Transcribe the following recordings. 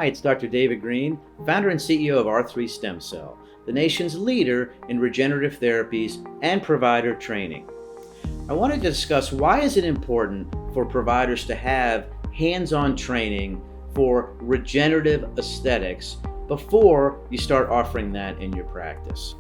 Hi, it's Dr. David Green, founder and CEO of R3 Stem Cell, the nation's leader in regenerative therapies and provider training. I wanted to discuss why is it important for providers to have hands-on training for regenerative aesthetics before you start offering that in your practice.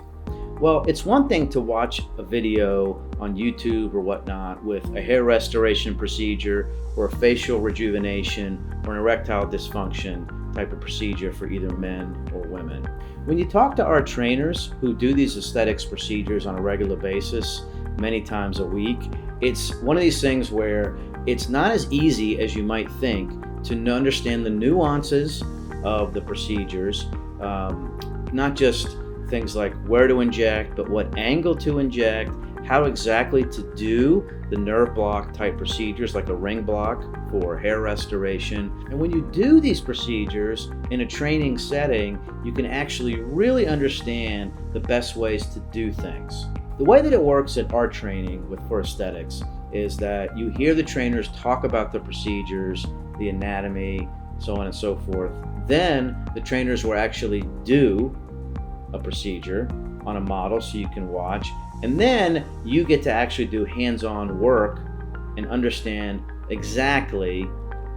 Well, it's one thing to watch a video on YouTube or whatnot with a hair restoration procedure or a facial rejuvenation or an erectile dysfunction type of procedure for either men or women. When you talk to our trainers who do these aesthetics procedures on a regular basis, many times a week, it's one of these things where it's not as easy as you might think to understand the nuances of the procedures, not just things like where to inject, but what angle to inject, how exactly to do the nerve block type procedures like a ring block for hair restoration. And when you do these procedures in a training setting, you can actually really understand the best ways to do things. The way that it works at our training for aesthetics is that you hear the trainers talk about the procedures, the anatomy, so on and so forth. Then the trainers will actually do a procedure on a model so you can watch, and then you get to actually do hands-on work and understand exactly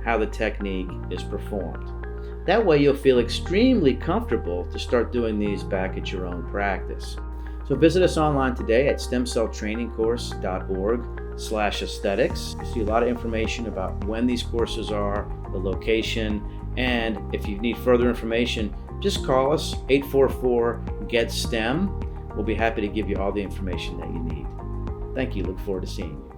how the technique is performed. That way you'll feel extremely comfortable to start doing these back at your own practice. So visit us online today at stemcelltrainingcourse.org/aesthetics. You see a lot of information about when these courses are, the location, and if you need further information, just call us, 844-GET-STEM. We'll be happy to give you all the information that you need. Thank you. Look forward to seeing you.